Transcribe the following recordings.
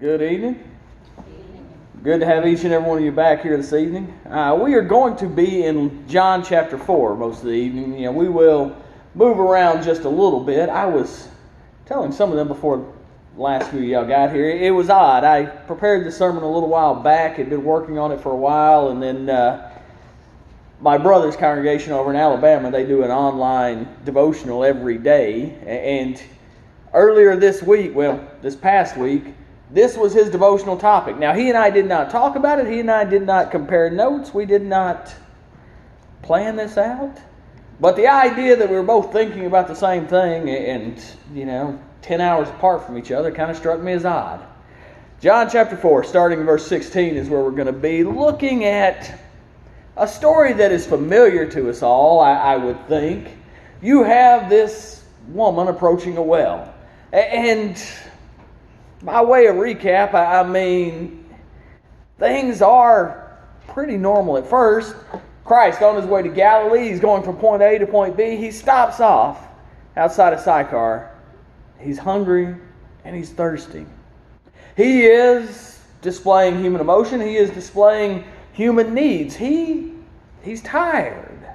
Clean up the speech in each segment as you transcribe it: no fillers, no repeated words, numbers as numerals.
Good evening. Good to have each and every one of you back here this evening. We are going to be in John chapter 4 most of the evening. We will move around just a little bit. I was telling some of them before the last few of y'all got here. It was odd. I prepared the sermon a little while back. Had been working on it for a while, and then my brother's congregation over in Alabama, they do an online devotional every day. And earlier this past week, this was his devotional topic. Now, he and I did not talk about it. He and I did not compare notes. We did not plan this out. But the idea that we were both thinking about the same thing and, 10 hours apart from each other kind of struck me as odd. John chapter 4, starting in verse 16, is where we're going to be looking at a story that is familiar to us all, I would think. You have this woman approaching a well. And by way of recap, I mean, things are pretty normal at first. Christ, on his way to Galilee, he's going from point A to point B. He stops off outside of Sychar. He's hungry and he's thirsty. He is displaying human emotion. He is displaying human needs. He's tired.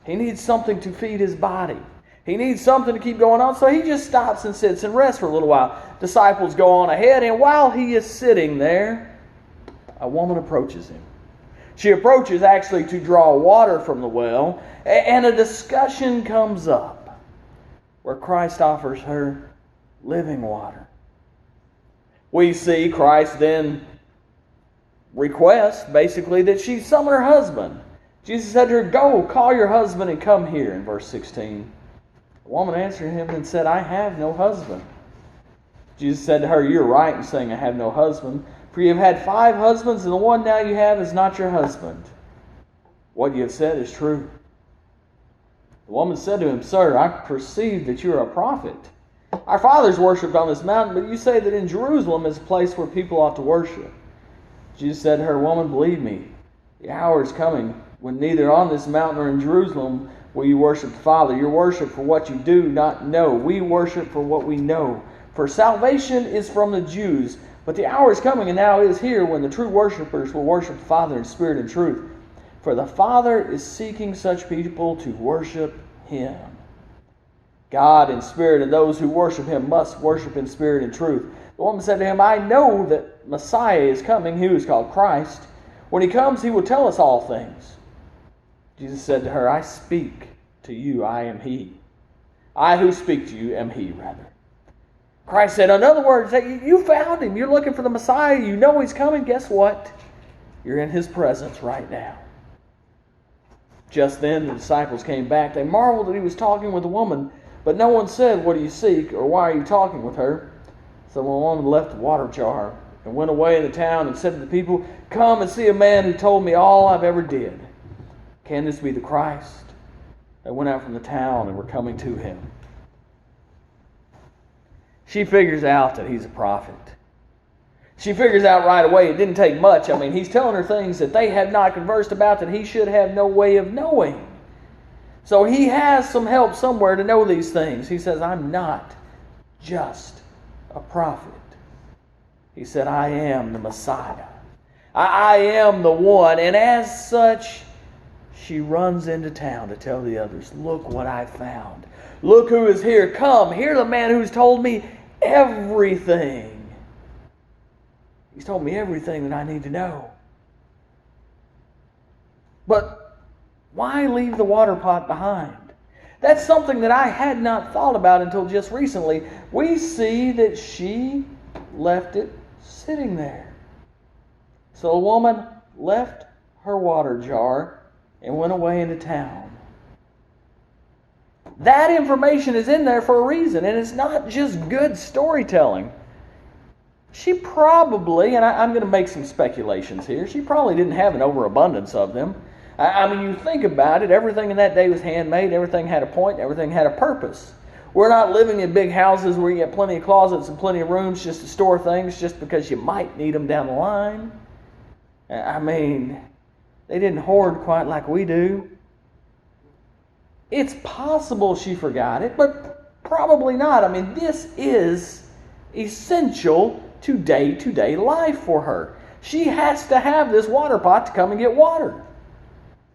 He needs something to feed his body. He needs something to keep going on, so he just stops and sits and rests for a little while. Disciples go on ahead, and while he is sitting there, a woman approaches him. She approaches actually to draw water from the well, and a discussion comes up where Christ offers her living water. We see Christ then request, basically, that she summon her husband. Jesus said to her, "Go, call your husband and come here," in verse 16. The woman answered him and said, "I have no husband." Jesus said to her, "You're right in saying I have no husband, for you have had 5 husbands, and the one now you have is not your husband. What you have said is true." The woman said to him, "Sir, I perceive that you are a prophet. Our fathers worshipped on this mountain, but you say that in Jerusalem is a place where people ought to worship." Jesus said to her, "Woman, believe me, the hour is coming when neither on this mountain nor in Jerusalem will you worship the Father. You worship for what you do not know. We worship for what we know. For salvation is from the Jews. But the hour is coming, and now is here, when the true worshipers will worship the Father in spirit and truth. For the Father is seeking such people to worship Him. God in spirit, and those who worship Him must worship in spirit and truth." The woman said to him, "I know that Messiah is coming, who is called Christ. When He comes, He will tell us all things." Jesus said to her, "I speak to you, I am He. I who speak to you am He, rather." Christ said, in other words, that you found Him. You're looking for the Messiah. You know He's coming. Guess what? You're in His presence right now. Just then the disciples came back. They marveled that He was talking with a woman, but no one said, "What do you seek?" or "Why are you talking with her?" So the woman left the water jar and went away in the town and said to the people, "Come and see a man who told me all I've ever did. Can this be the Christ?" They went out from the town and were coming to Him. She figures out that He's a prophet. She figures out right away. It didn't take much. He's telling her things that they have not conversed about, that he should have no way of knowing. So he has some help somewhere to know these things. He says, "I'm not just a prophet." He said, "I am the Messiah. I am the one." And as such, she runs into town to tell the others, "Look what I found. Look who is here. Come, hear the man who's told me everything. He's told me everything that I need to know." But why leave the water pot behind? That's something that I had not thought about until just recently. We see that she left it sitting there. So the woman left her water jar and went away into town. That information is in there for a reason, and it's not just good storytelling. She probably, and I'm going to make some speculations here, she probably didn't have an overabundance of them. You think about it, everything in that day was handmade, everything had a point, everything had a purpose. We're not living in big houses where you get plenty of closets and plenty of rooms just to store things just because you might need them down the line. They didn't hoard quite like we do. It's possible she forgot it, but probably not. This is essential to day-to-day life for her. She has to have this water pot to come and get water.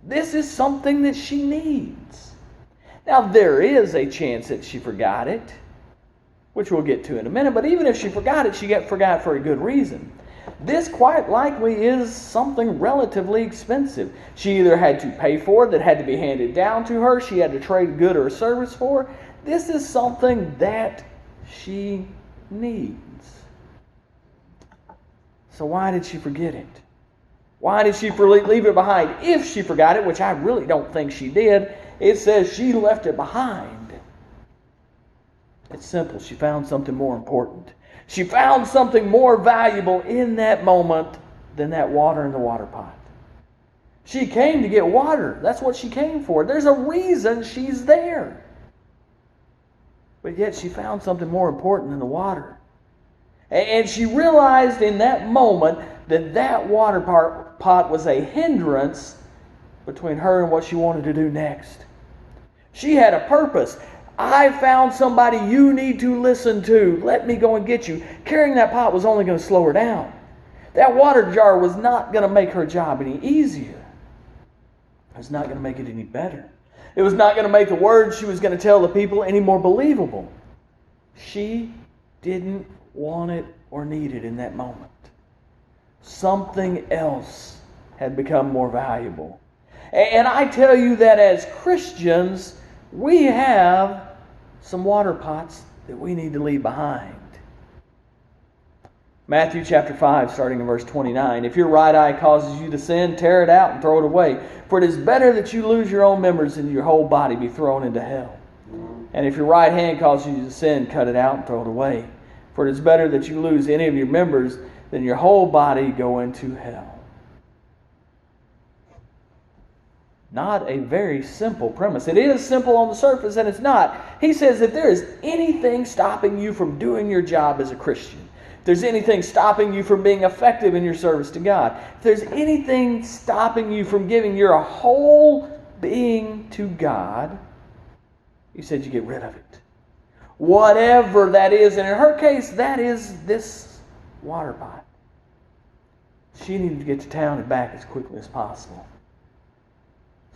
This is something that she needs. Now, there is a chance that she forgot it, which we'll get to in a minute, but even if she forgot it, she forgot for a good reason. This quite likely is something relatively expensive. She either had to pay for it, that had to be handed down to her, she had to trade a good or a service for. This is something that she needs. So why did she forget it? Why did she leave it behind? If she forgot it, which I really don't think she did, it says she left it behind. It's simple. She found something more important. She found something more valuable in that moment than that water in the water pot. She came to get water. That's what she came for. There's a reason she's there. But yet she found something more important than the water. And she realized in that moment that that water pot was a hindrance between her and what she wanted to do next. She had a purpose. I found somebody you need to listen to. Let me go and get you. Carrying that pot was only going to slow her down. That water jar was not going to make her job any easier. It was not going to make it any better. It was not going to make the words she was going to tell the people any more believable. She didn't want it or need it in that moment. Something else had become more valuable. And I tell you that as Christians, we have some water pots that we need to leave behind. Matthew chapter 5, starting in verse 29. If your right eye causes you to sin, tear it out and throw it away. For it is better that you lose your own members than your whole body be thrown into hell. And if your right hand causes you to sin, cut it out and throw it away. For it is better that you lose any of your members than your whole body go into hell. Not a very simple premise. It is simple on the surface, and it's not. He says if there is anything stopping you from doing your job as a Christian, if there's anything stopping you from being effective in your service to God, if there's anything stopping you from giving your whole being to God, he said you get rid of it. Whatever that is, and in her case, that is this water pot. She needed to get to town and back as quickly as possible.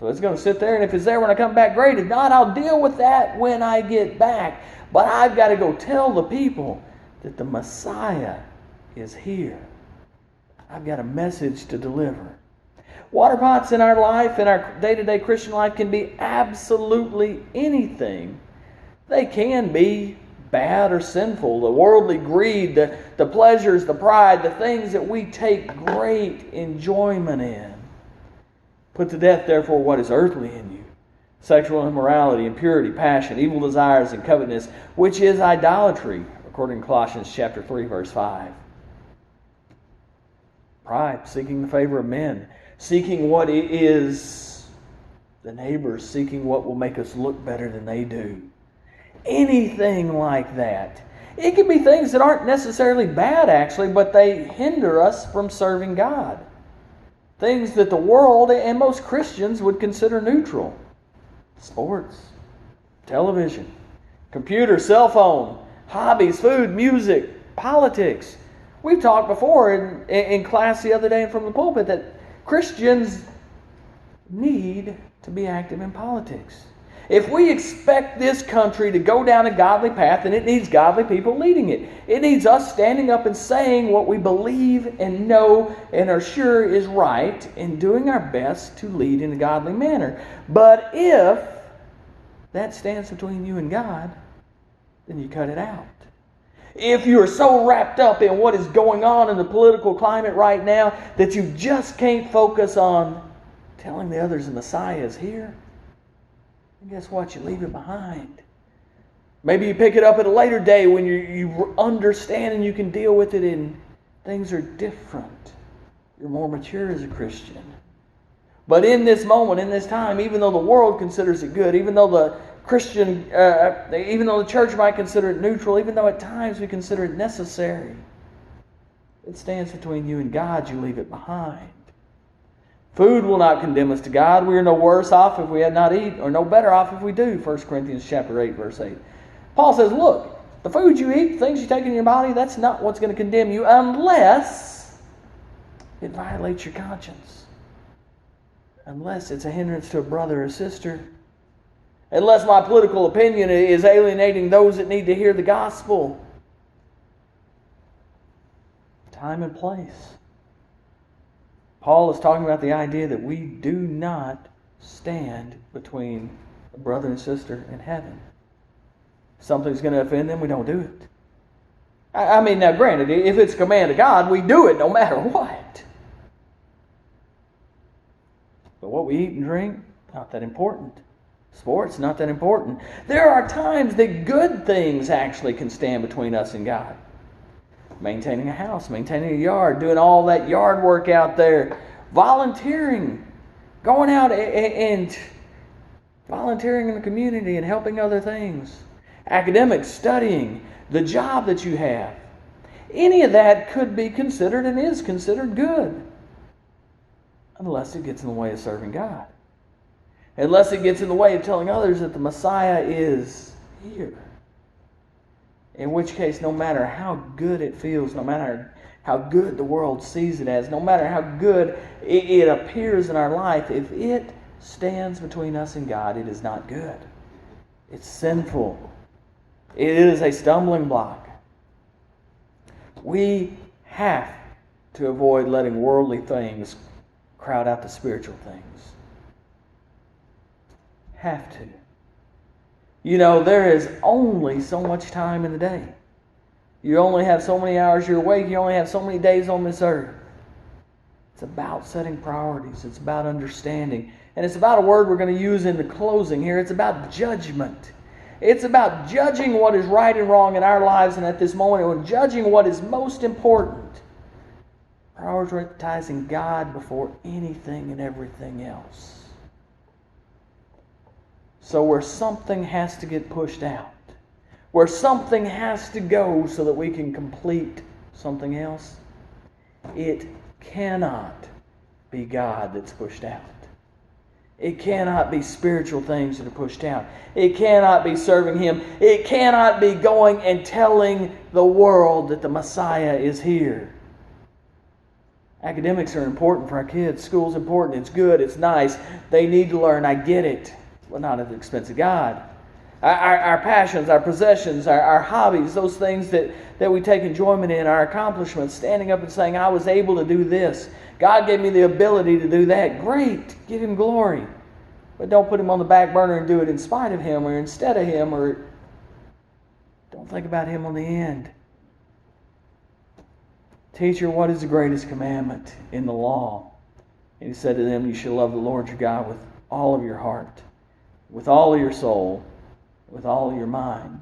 So it's going to sit there, and if it's there when I come back, great. If not, I'll deal with that when I get back. But I've got to go tell the people that the Messiah is here. I've got a message to deliver. Water pots in our life, in our day-to-day Christian life, can be absolutely anything. They can be bad or sinful. The worldly greed, the pleasures, the pride, the things that we take great enjoyment in. Put to death, therefore, what is earthly in you. Sexual immorality, impurity, passion, evil desires, and covetousness, which is idolatry, according to Colossians chapter 3, verse 5. Pride, seeking the favor of men, seeking what is the neighbors, seeking what will make us look better than they do. Anything like that. It can be things that aren't necessarily bad, actually, but they hinder us from serving God. Things that the world and most Christians would consider neutral. Sports, television, computer, cell phone, hobbies, food, music, politics. We've talked before in class the other day from the pulpit that Christians need to be active in politics. If we expect this country to go down a godly path, then it needs godly people leading it. It needs us standing up and saying what we believe and know and are sure is right and doing our best to lead in a godly manner. But if that stands between you and God, then you cut it out. If you are so wrapped up in what is going on in the political climate right now that you just can't focus on telling the others the Messiah is here, and guess what? You leave it behind. Maybe you pick it up at a later day when you understand and you can deal with it and things are different. You're more mature as a Christian. But in this moment, in this time, even though the world considers it good, even though the even though the church might consider it neutral, even though at times we consider it necessary, it stands between you and God. You leave it behind. Food will not condemn us to God. We are no worse off if we had not eaten, or no better off if we do. 1 Corinthians chapter 8, verse 8. Paul says, look, The food you eat, the things you take in your body, that's not what's going to condemn you unless it violates your conscience. Unless it's a hindrance to a brother or sister. Unless my political opinion is alienating those that need to hear the gospel. Time and place. Paul is talking about the idea that we do not stand between a brother and sister in heaven. If something's going to offend them, we don't do it. I mean, now granted, if it's a command of God, we do it no matter what. But what we eat and drink, not that important. Sports, not that important. There are times that good things actually can stand between us and God. Maintaining a house, maintaining a yard, doing all that yard work out there, volunteering, going out and volunteering in the community and helping other things, academics, studying, the job that you have. Any of that could be considered and is considered good, unless it gets in the way of serving God. Unless it gets in the way of telling others that the Messiah is here. In which case, no matter how good it feels, no matter how good the world sees it as, no matter how good it appears in our life, if it stands between us and God, it is not good. It's sinful. It is a stumbling block. We have to avoid letting worldly things crowd out the spiritual things. Have to. You know, there is only so much time in the day. You only have so many hours you're awake. You only have so many days on this earth. It's about setting priorities. It's about understanding. And it's about a word we're going to use in the closing here. It's about judgment. It's about judging what is right and wrong in our lives and at this moment, and judging what is most important. Prioritizing God before anything and everything else. So where something has to get pushed out, where something has to go so that we can complete something else, it cannot be God that's pushed out. It cannot be spiritual things that are pushed out. It cannot be serving Him. It cannot be going and telling the world that the Messiah is here. Academics are important for our kids. School's important. It's good. It's nice. They need to learn. I get it. But not at the expense of God. Our passions, our possessions, our hobbies, those things that we take enjoyment in, our accomplishments, standing up and saying, I was able to do this. God gave me the ability to do that. Great. Give Him glory. But don't put Him on the back burner and do it in spite of Him or instead of Him, or don't think about Him on the end. Teacher, what is the greatest commandment in the law? And He said to them, you shall love the Lord your God with all of your heart, with all of your soul, with all of your mind.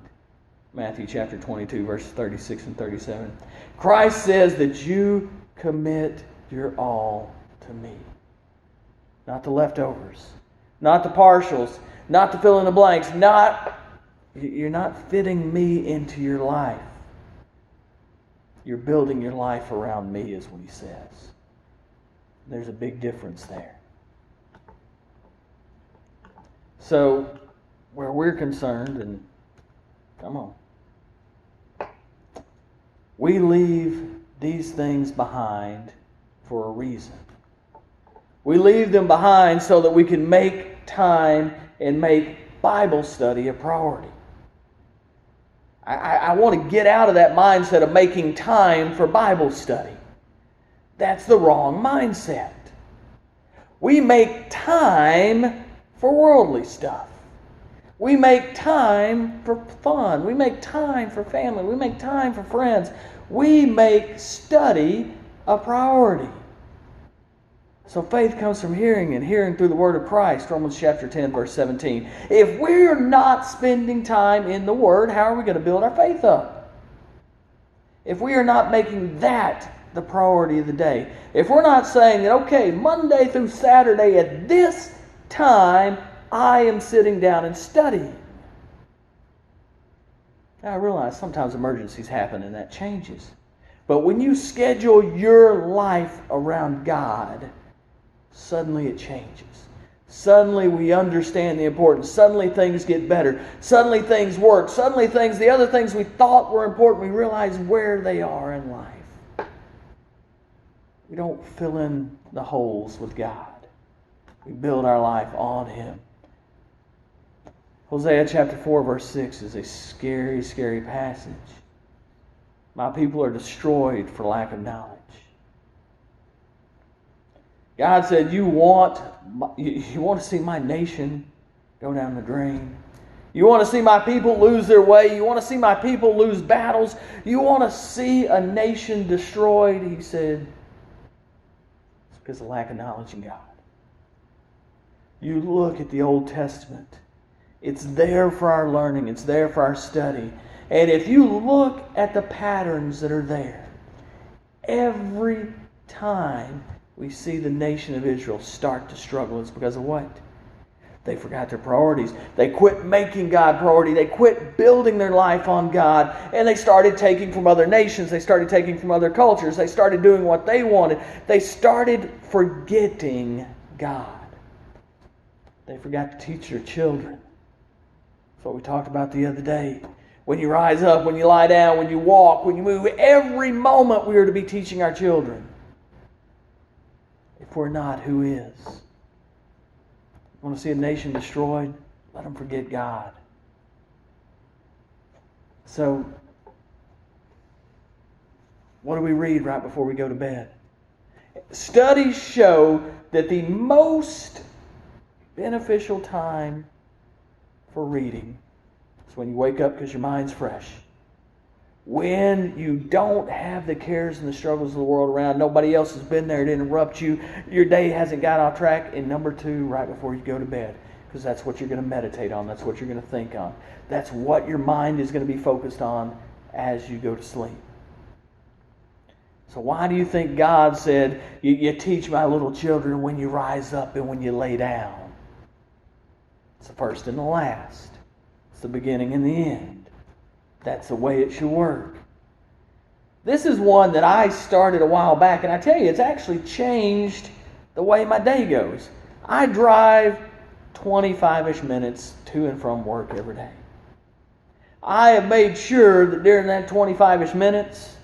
Matthew chapter 22, verses 36 and 37. Christ says that you commit your all to me. Not the leftovers. Not the partials. Not the fill in the blanks. You're not fitting me into your life. You're building your life around me, is what He says. There's a big difference there. So, where we're concerned, and come on, we leave these things behind for a reason. We leave them behind so that we can make time and make Bible study a priority. I want to get out of that mindset of making time for Bible study. That's the wrong mindset. We make time for worldly stuff. We make time for fun. We make time for family. We make time for friends. We make study a priority. So faith comes from hearing, and hearing through the word of Christ. Romans chapter 10, verse 17. If we're not spending time in the Word, how are we going to build our faith up? If we are not making that the priority of the day. If we're not saying that, okay, Monday through Saturday at this time, I am sitting down and studying. Now I realize sometimes emergencies happen and that changes. But when you schedule your life around God, suddenly it changes. Suddenly we understand the importance. Suddenly things get better. Suddenly things work. Suddenly the other things we thought were important, we realize where they are in life. We don't fill in the holes with God. We build our life on Him. Hosea chapter 4 verse 6 is a scary, scary passage. My people are destroyed for lack of knowledge. God said, you want to see my nation go down the drain? You want to see my people lose their way? You want to see my people lose battles? You want to see a nation destroyed? He said, it's because of lack of knowledge in God. You look at the Old Testament. It's there for our learning. It's there for our study. And if you look at the patterns that are there, every time we see the nation of Israel start to struggle, it's because of what? They forgot their priorities. They quit making God priority. They quit building their life on God. And they started taking from other nations. They started taking from other cultures. They started doing what they wanted. They started forgetting God. They forgot to teach their children. That's what we talked about the other day. When you rise up, when you lie down, when you walk, when you move, every moment we are to be teaching our children. If we're not, who is? Want to see a nation destroyed? Let them forget God. So, what do we read right before we go to bed? Studies show that the most beneficial time for reading is when you wake up because your mind's fresh. When you don't have the cares and the struggles of the world around, nobody else has been there to interrupt you, your day hasn't got off track, and number two, right before you go to bed, because that's what you're going to meditate on, that's what you're going to think on. That's what your mind is going to be focused on as you go to sleep. So why do you think God said, you teach my little children when you rise up and when you lay down? It's the first and the last. It's the beginning and the end. That's the way it should work. This is one that I started a while back, and I tell you, it's actually changed the way my day goes. I drive 25-ish minutes to and from work every day. I have made sure that during that 25-ish minutes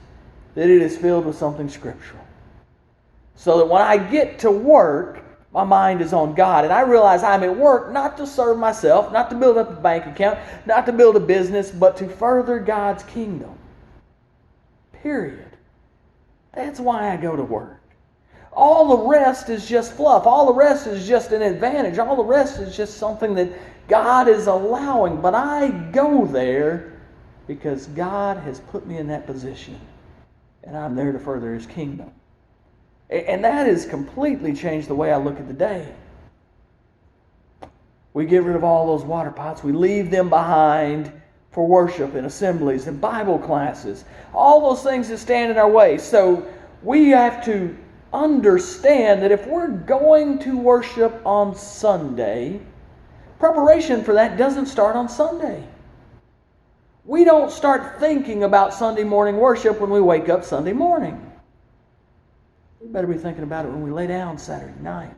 that it is filled with something scriptural. So that when I get to work, my mind is on God. And I realize I'm at work not to serve myself, not to build up a bank account, not to build a business, but to further God's kingdom. Period. That's why I go to work. All the rest is just fluff. All the rest is just an advantage. All the rest is just something that God is allowing. But I go there because God has put me in that position. And I'm there to further His kingdom. And that has completely changed the way I look at the day. We get rid of all those water pots. We leave them behind for worship and assemblies and Bible classes. All those things that stand in our way. So we have to understand that if we're going to worship on Sunday, preparation for that doesn't start on Sunday. We don't start thinking about Sunday morning worship when we wake up Sunday morning. We better be thinking about it when we lay down Saturday night.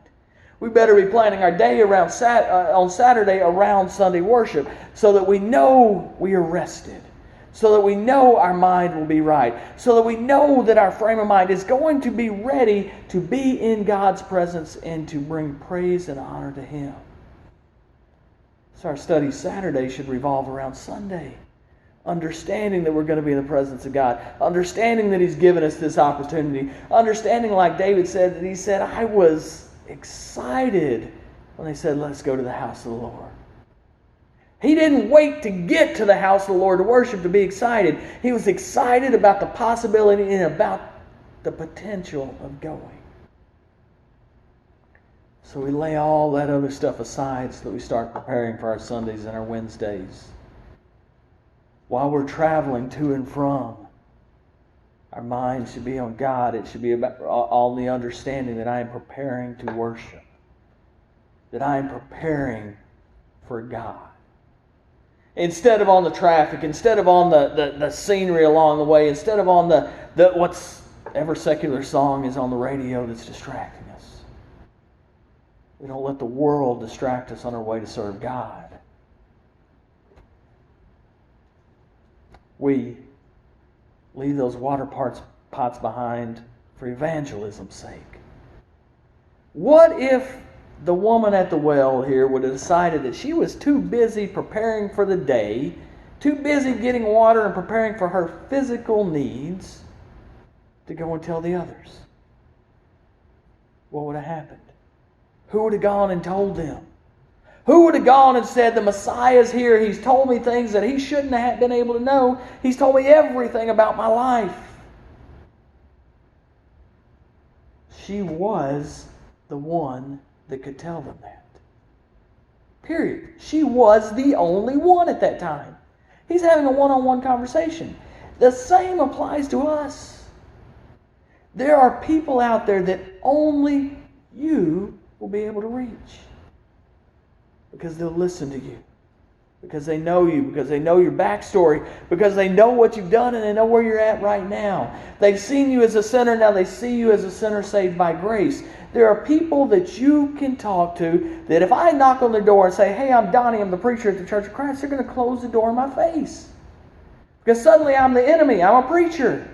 We better be planning our day around on Saturday around Sunday worship so that we know we are rested, so that we know our mind will be right, so that we know that our frame of mind is going to be ready to be in God's presence and to bring praise and honor to Him. So our study Saturday should revolve around Sunday. Understanding that we're going to be in the presence of God. Understanding that He's given us this opportunity. Understanding, like David said, that he said, I was excited when they said, let's go to the house of the Lord. He didn't wait to get to the house of the Lord to worship to be excited. He was excited about the possibility and about the potential of going. So we lay all that other stuff aside so that we start preparing for our Sundays and our Wednesdays. While we're traveling to and from, our mind should be on God. It should be about all the understanding that I am preparing to worship. That I am preparing for God. Instead of on the traffic, instead of on the scenery along the way, instead of on the whatever secular song is on the radio that's distracting us. We don't let the world distract us on our way to serve God. We leave those water pots behind for evangelism's sake. What if the woman at the well here would have decided that she was too busy preparing for the day, too busy getting water and preparing for her physical needs to go and tell the others? What would have happened? Who would have gone and told them? Who would have gone and said, the Messiah's here, he's told me things that he shouldn't have been able to know. He's told me everything about my life. She was the one that could tell them that. Period. She was the only one at that time. He's having a one-on-one conversation. The same applies to us. There are people out there that only you will be able to reach. Because they'll listen to you. Because they know you. Because they know your backstory. Because they know what you've done and they know where you're at right now. They've seen you as a sinner. Now they see you as a sinner saved by grace. There are people that you can talk to that if I knock on their door and say, hey, I'm Donnie, I'm the preacher at the Church of Christ, they're going to close the door in my face. Because suddenly I'm the enemy. I'm a preacher.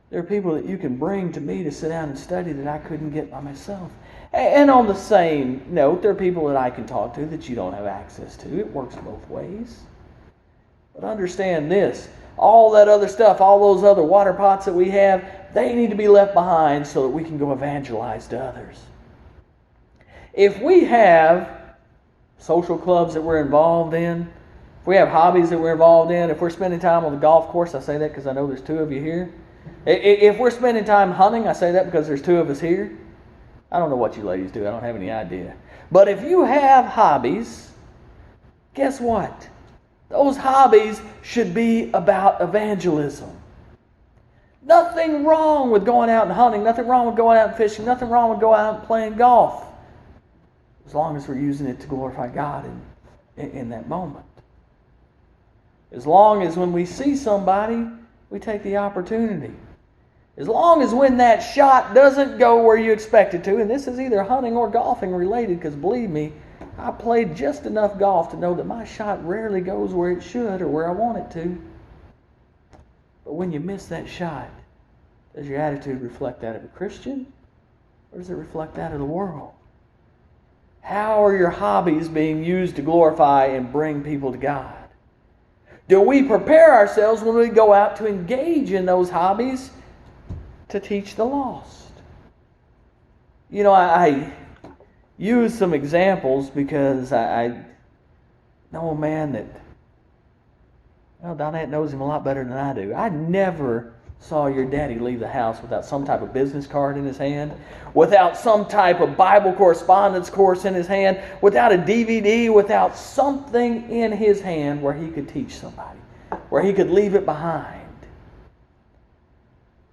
There are people that you can bring to me to sit down and study that I couldn't get by myself. And on the same note, there are people that I can talk to that you don't have access to. It works both ways. But understand this. All that other stuff, all those other water pots that we have, they need to be left behind so that we can go evangelize to others. If we have social clubs that we're involved in, if we have hobbies that we're involved in, if we're spending time on the golf course, I say that because I know there's 2 of you here. If we're spending time hunting, I say that because there's 2 of us here. I don't know what you ladies do. I don't have any idea. But if you have hobbies, guess what? Those hobbies should be about evangelism. Nothing wrong with going out and hunting. Nothing wrong with going out and fishing. Nothing wrong with going out and playing golf. As long as we're using it to glorify God in that moment. As long as when we see somebody, we take the opportunity. As long as when that shot doesn't go where you expect it to, and this is either hunting or golfing related, because believe me, I played just enough golf to know that my shot rarely goes where it should or where I want it to. But when you miss that shot, does your attitude reflect that of a Christian? Or does it reflect that of the world? How are your hobbies being used to glorify and bring people to God? Do we prepare ourselves when we go out to engage in those hobbies to teach the lost? You know, I use some examples because I know a man that, well, Donette knows him a lot better than I do. I never saw your daddy leave the house without some type of business card in his hand, without some type of Bible correspondence course in his hand, without a DVD, without something in his hand where he could teach somebody, where he could leave it behind,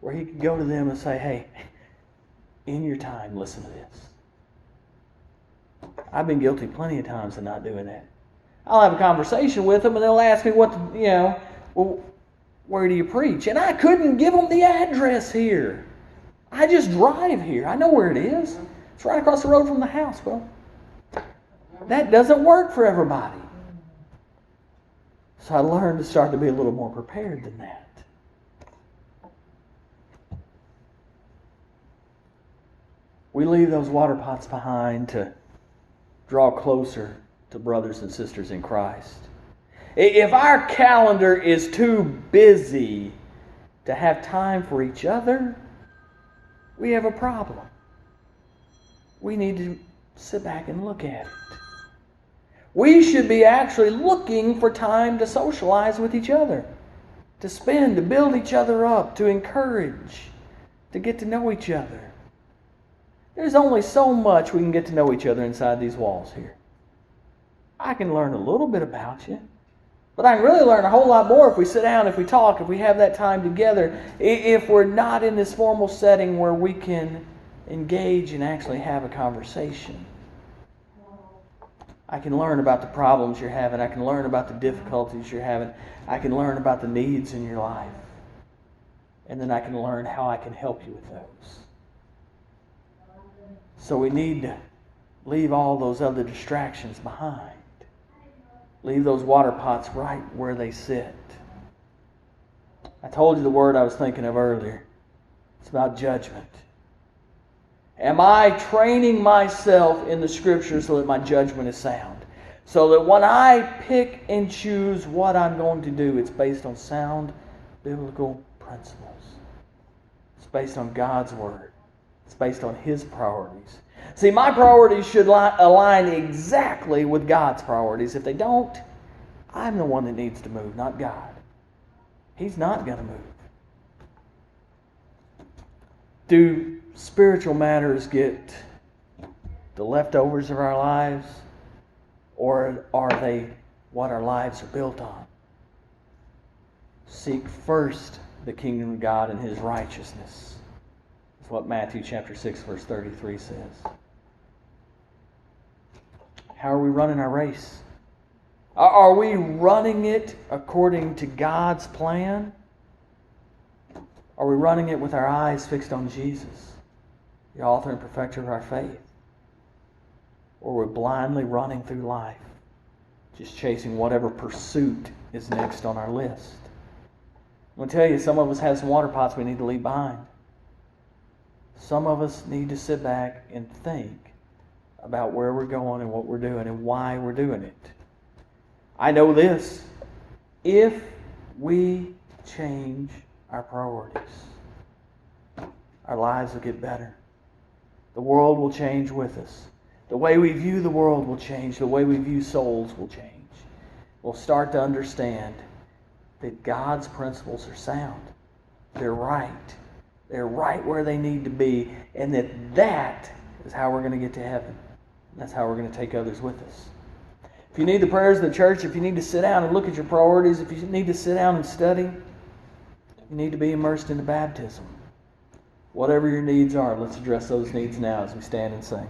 where he could go to them and say, hey, in your time, listen to this. I've been guilty plenty of times of not doing that. I'll have a conversation with them and they'll ask me well, where do you preach? And I couldn't give them the address here. I just drive here. I know where it is. It's right across the road from the house. Well, that doesn't work for everybody. So I learned to start to be a little more prepared than that. We leave those water pots behind to draw closer to brothers and sisters in Christ. If our calendar is too busy to have time for each other, we have a problem. We need to sit back and look at it. We should be actually looking for time to socialize with each other, to spend, to build each other up, to encourage, to get to know each other. There's only so much we can get to know each other inside these walls here. I can learn a little bit about you, but I can really learn a whole lot more if we sit down, if we talk, if we have that time together, if we're not in this formal setting where we can engage and actually have a conversation. I can learn about the problems you're having. I can learn about the difficulties you're having. I can learn about the needs in your life. And then I can learn how I can help you with those. So we need to leave all those other distractions behind. Leave those water pots right where they sit. I told you the word I was thinking of earlier. It's about judgment. Am I training myself in the Scripture so that my judgment is sound? So that when I pick and choose what I'm going to do, it's based on sound biblical principles. It's based on God's Word. It's based on His priorities. See, my priorities should align exactly with God's priorities. If they don't, I'm the one that needs to move, not God. He's not going to move. Do spiritual matters get the leftovers of our lives? Or are they what our lives are built on? Seek first the kingdom of God and His righteousness. That's what Matthew chapter 6, verse 33 says. How are we running our race? Are we running it according to God's plan? Are we running it with our eyes fixed on Jesus, the author and perfecter of our faith? Or we're blindly running through life, just chasing whatever pursuit is next on our list? I'm going to tell you, some of us have some water pots we need to leave behind. Some of us need to sit back and think about where we're going and what we're doing and why we're doing it. I know this. If we change our priorities, our lives will get better. The world will change with us. The way we view the world will change. The way we view souls will change. We'll start to understand that God's principles are sound. They're right. They're right where they need to be. And that is how we're going to get to heaven. That's how we're going to take others with us. If you need the prayers of the church, if you need to sit down and look at your priorities, if you need to sit down and study, you need to be immersed in the baptism. Whatever your needs are, let's address those needs now as we stand and sing.